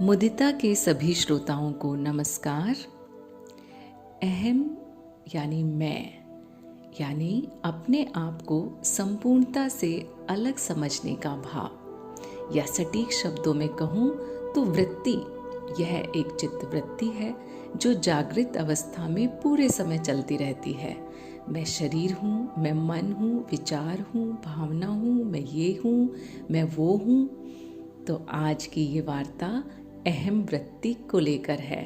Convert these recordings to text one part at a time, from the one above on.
मुदिता के सभी श्रोताओं को नमस्कार। अहम यानी मैं, यानी अपने आप को संपूर्णता से अलग समझने का भाव, या सटीक शब्दों में कहूँ तो वृत्ति। यह एक चित्तवृत्ति है जो जागृत अवस्था में पूरे समय चलती रहती है। मैं शरीर हूँ, मैं मन हूँ, विचार हूँ, भावना हूँ, मैं ये हूँ, मैं वो हूँ। तो आज की ये वार्ता अहम वृत्ति को लेकर है,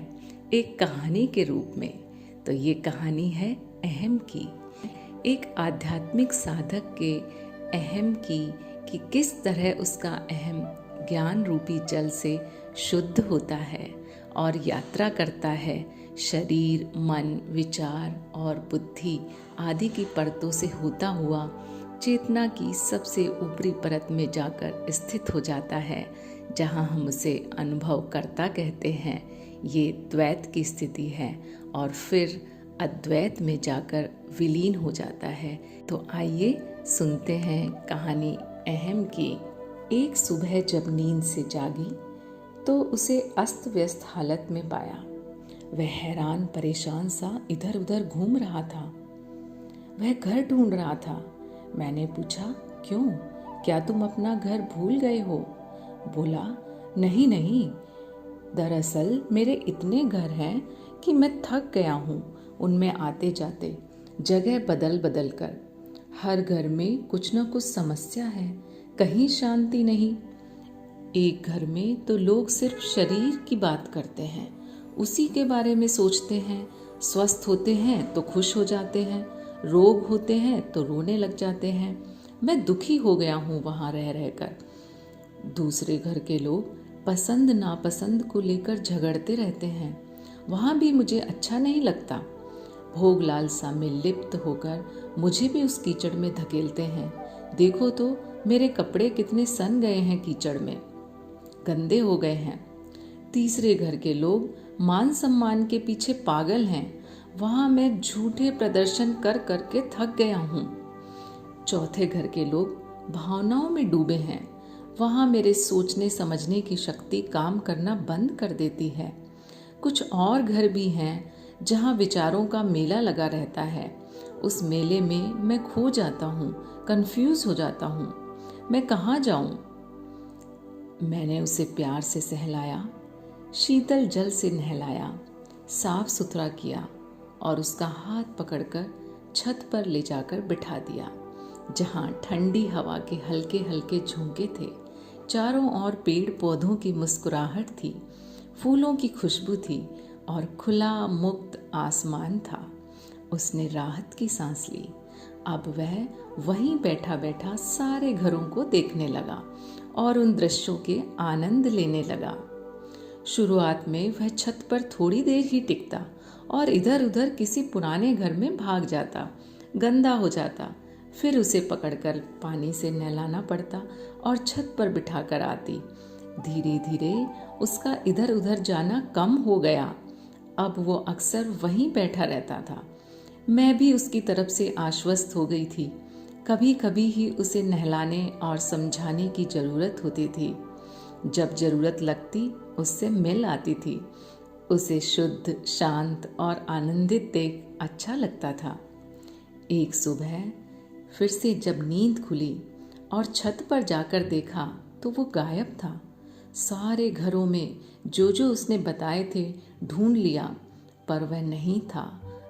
एक कहानी के रूप में। तो ये कहानी है अहम की, एक आध्यात्मिक साधक के अहम की, कि किस तरह उसका अहम ज्ञान रूपी जल से शुद्ध होता है और यात्रा करता है शरीर, मन, विचार और बुद्धि आदि की परतों से होता हुआ चेतना की सबसे ऊपरी परत में जाकर स्थित हो जाता है, जहाँ हम उसे अनुभव करता कहते हैं। ये द्वैत की स्थिति है और फिर अद्वैत में जाकर विलीन हो जाता है। तो आइए सुनते हैं कहानी अहम की। एक सुबह जब नींद से जागी तो उसे अस्त व्यस्त हालत में पाया। वह हैरान परेशान सा इधर उधर घूम रहा था। वह घर ढूंढ रहा था। मैंने पूछा, क्यों, क्या तुम अपना घर भूल गए हो? बोला, नहीं नहीं, दरअसल मेरे इतने घर हैं कि मैं थक गया हूँ उनमें आते जाते, जगह बदल बदल कर। हर घर में कुछ न कुछ समस्या है, कहीं शांति नहीं। एक घर में तो लोग सिर्फ शरीर की बात करते हैं, उसी के बारे में सोचते हैं। स्वस्थ होते हैं तो खुश हो जाते हैं, रोग होते हैं तो रोने लग जाते हैं। मैं दुखी हो गया हूँ वहाँ रह रहकर। दूसरे घर के लोग पसंद नापसंद को लेकर झगड़ते रहते हैं, वहाँ भी मुझे अच्छा नहीं लगता। भोग लालसा में लिप्त होकर मुझे भी उस कीचड़ में धकेलते हैं। देखो तो मेरे कपड़े कितने सन गए हैं, कीचड़ में गंदे हो गए हैं। तीसरे घर के लोग मान सम्मान के पीछे पागल हैं, वहाँ मैं झूठे प्रदर्शन कर करके थक गया हूँ। चौथे घर के लोग भावनाओं में डूबे हैं, वहाँ मेरे सोचने समझने की शक्ति काम करना बंद कर देती है। कुछ और घर भी हैं जहाँ विचारों का मेला लगा रहता है। उस मेले में मैं खो जाता हूँ, कंफ्यूज हो जाता हूँ। मैं कहाँ जाऊँ? मैंने उसे प्यार से सहलाया, शीतल जल से नहलाया, साफ सुथरा किया और उसका हाथ पकड़कर छत पर ले जाकर बिठा दिया, जहाँ ठंडी हवा के हल्के हल्के झोंके थे। चारों ओर पेड़ पौधों की मुस्कुराहट थी, फूलों की खुशबू थी और खुला मुक्त आसमान था। उसने राहत की सांस ली। अब वह वहीं बैठा बैठा सारे घरों को देखने लगा और उन दृश्यों के आनंद लेने लगा। शुरुआत में वह छत पर थोड़ी देर ही टिकता और इधर उधर किसी पुराने घर में भाग जाता, गंदा हो जाता। फिर उसे पकड़कर पानी से नहलाना पड़ता और छत पर बिठाकर आती। धीरे धीरे उसका इधर उधर जाना कम हो गया। अब वो अक्सर वहीं बैठा रहता था। मैं भी उसकी तरफ से आश्वस्त हो गई थी। कभी कभी ही उसे नहलाने और समझाने की जरूरत होती थी। जब जरूरत लगती उससे मिल आती थी। उसे शुद्ध, शांत और आनंदित देख अच्छा लगता था। एक सुबह फिर से जब नींद खुली और छत पर जाकर देखा तो वो गायब था। सारे घरों में जो जो उसने बताए थे ढूंढ लिया, पर वह नहीं था।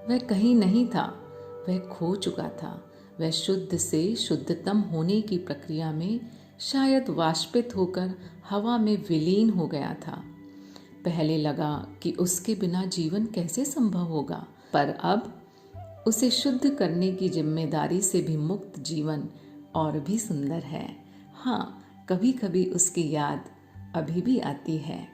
वह कहीं नहीं था। वह खो चुका था। वह शुद्ध से शुद्धतम होने की प्रक्रिया में शायद वाष्पित होकर हवा में विलीन हो गया था। पहले लगा कि उसके बिना जीवन कैसे संभव होगा, पर अब उसे शुद्ध करने की जिम्मेदारी से भी मुक्त जीवन और भी सुंदर है। हाँ, कभी कभी उसकी याद अभी भी आती है।